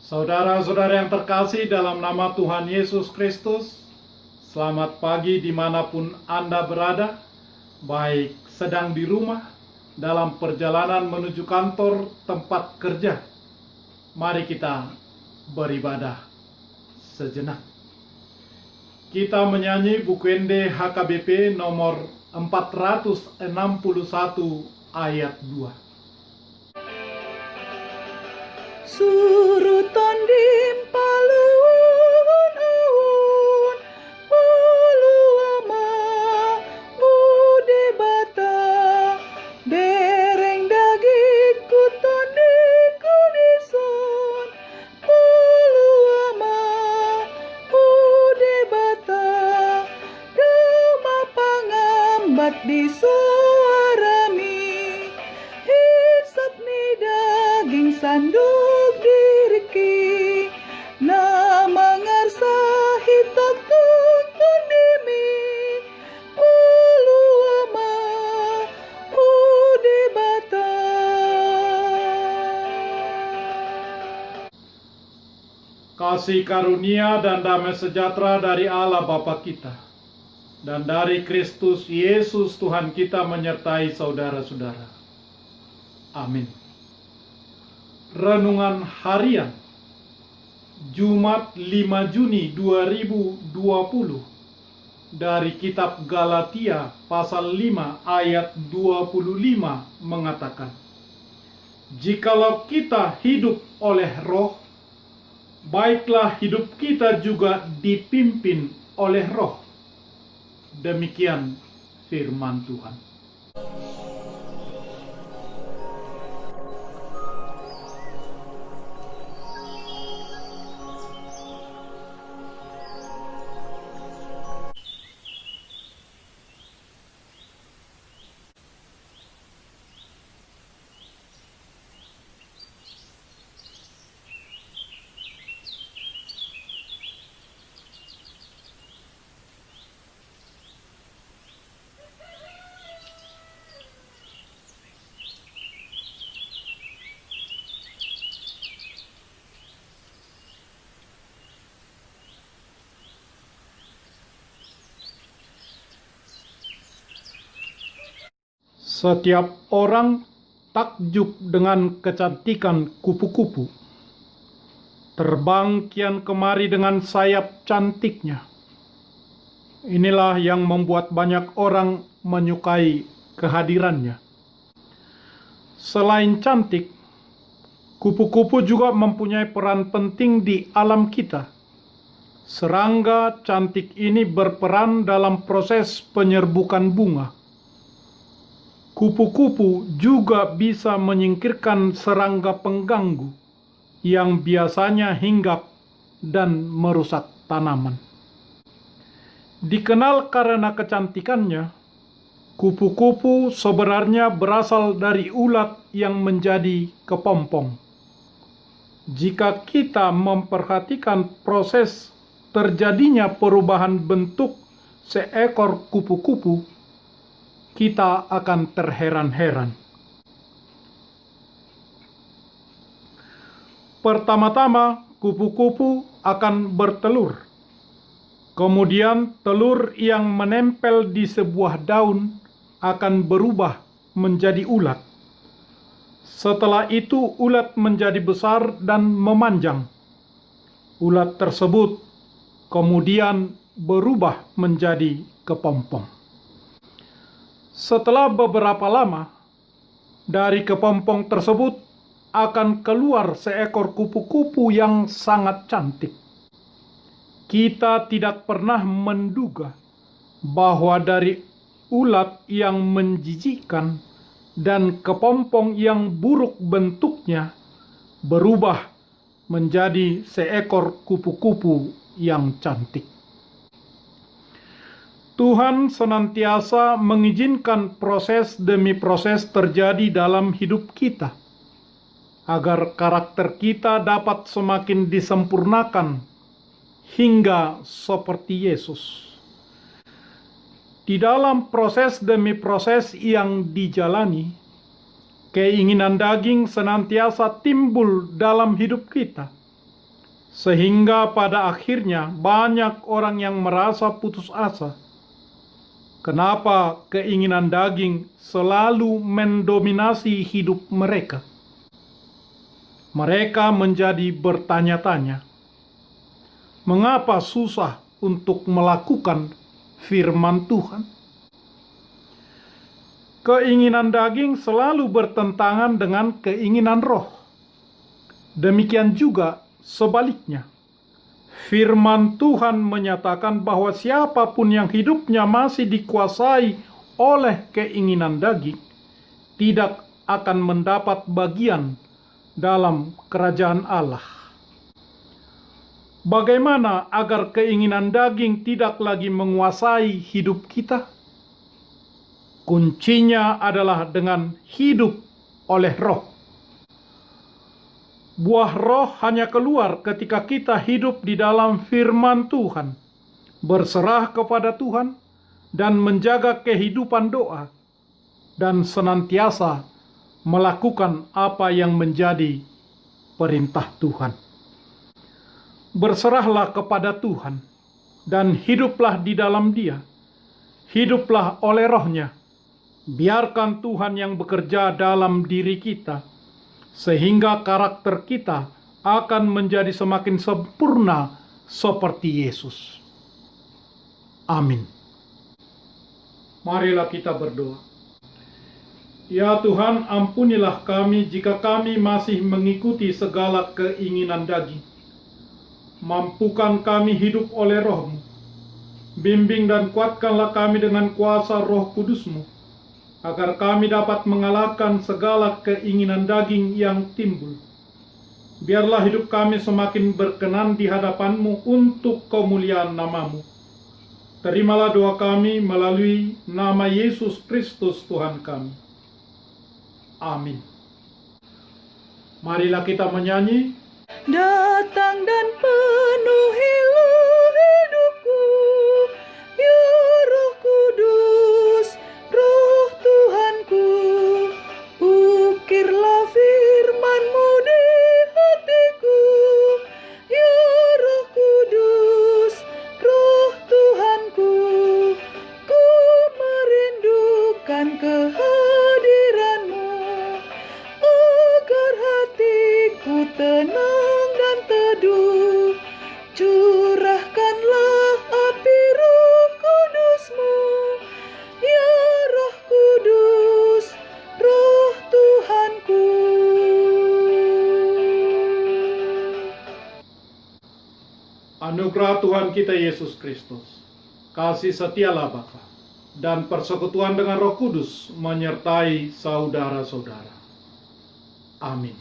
Saudara-saudara yang terkasih dalam nama Tuhan Yesus Kristus, selamat pagi dimanapun Anda berada, baik sedang di rumah, dalam perjalanan menuju kantor, tempat kerja. Mari kita beribadah sejenak. Kita menyanyi Bukende HKBP nomor 461 ayat 2. Surutan dimpaluan awan, peluama budi bata, dereng daging kutan di kunisan, peluama budi bata, dema pangambat di suarami, hisap ni daging sandung diriki, nama ngarsa hitak tuntun demi, ulu ama udi bata. Kasih karunia dan damai sejahtera dari Allah Bapa kita dan dari Kristus Yesus Tuhan kita menyertai saudara-saudara. Amin. Renungan Harian Jumat 5 Juni 2020 dari kitab Galatia pasal 5 ayat 25 mengatakan, jikalau kita hidup oleh roh, baiklah hidup kita juga dipimpin oleh roh. Demikian firman Tuhan. Setiap orang takjub dengan kecantikan kupu-kupu. Terbang kian kemari dengan sayap cantiknya. Inilah yang membuat banyak orang menyukai kehadirannya. Selain cantik, kupu-kupu juga mempunyai peran penting di alam kita. Serangga cantik ini berperan dalam proses penyerbukan bunga. Kupu-kupu juga bisa menyingkirkan serangga pengganggu yang biasanya hinggap dan merusak tanaman. Dikenal karena kecantikannya, kupu-kupu sebenarnya berasal dari ulat yang menjadi kepompong. Jika kita memperhatikan proses terjadinya perubahan bentuk seekor kupu-kupu, kita akan terheran-heran. Pertama-tama, kupu-kupu akan bertelur. Kemudian, telur yang menempel di sebuah daun akan berubah menjadi ulat. Setelah itu, ulat menjadi besar dan memanjang. Ulat tersebut kemudian berubah menjadi kepompong. Setelah beberapa lama, dari kepompong tersebut akan keluar seekor kupu-kupu yang sangat cantik. Kita tidak pernah menduga bahwa dari ulat yang menjijikkan dan kepompong yang buruk bentuknya berubah menjadi seekor kupu-kupu yang cantik. Tuhan senantiasa mengizinkan proses demi proses terjadi dalam hidup kita, agar karakter kita dapat semakin disempurnakan hingga seperti Yesus. Di dalam proses demi proses yang dijalani, keinginan daging senantiasa timbul dalam hidup kita. sehingga pada akhirnya banyak orang yang merasa putus asa. Kenapa keinginan daging selalu mendominasi hidup mereka? Mereka menjadi bertanya-tanya, mengapa susah untuk melakukan firman Tuhan? Keinginan daging selalu bertentangan dengan keinginan roh. Demikian juga sebaliknya. Firman Tuhan menyatakan bahwa siapapun yang hidupnya masih dikuasai oleh keinginan daging, tidak akan mendapat bagian dalam kerajaan Allah. Bagaimana agar keinginan daging tidak lagi menguasai hidup kita? Kuncinya adalah dengan hidup oleh roh. Buah roh hanya keluar ketika kita hidup di dalam firman Tuhan, berserah kepada Tuhan, dan menjaga kehidupan doa, dan senantiasa melakukan apa yang menjadi perintah Tuhan. Berserahlah kepada Tuhan, dan hiduplah di dalam Dia. Hiduplah oleh rohnya. Biarkan Tuhan yang bekerja dalam diri kita, sehingga karakter kita akan menjadi semakin sempurna seperti Yesus. Amin. Marilah kita berdoa. Ya Tuhan, ampunilah kami jika kami masih mengikuti segala keinginan daging. Mampukan kami hidup oleh Roh-Mu. Bimbing dan kuatkanlah kami dengan kuasa Roh Kudus-Mu, agar kami dapat mengalahkan segala keinginan daging yang timbul. Biarlah hidup kami semakin berkenan di hadapan-Mu untuk kemuliaan nama-Mu. Terimalah doa kami melalui nama Yesus Kristus Tuhan kami. Amin. Marilah kita menyanyi. Datang dan penuhilah hidupku, ya Roh Kudus, Roh Tuhanku. Ukirlah firman-Mu di hatiku, ya Roh Kudus, Roh Tuhanku. Ku merindukan kehadiran-Mu, agar hatiku tenang dan teduh. Curahkanlah api Roh Kudus-Mu, ya Roh Kudus, Roh Tuhanku. Anugerah Tuhan kita Yesus Kristus, kasih setialah Bapa, dan persekutuan dengan Roh Kudus menyertai saudara-saudara. Amin.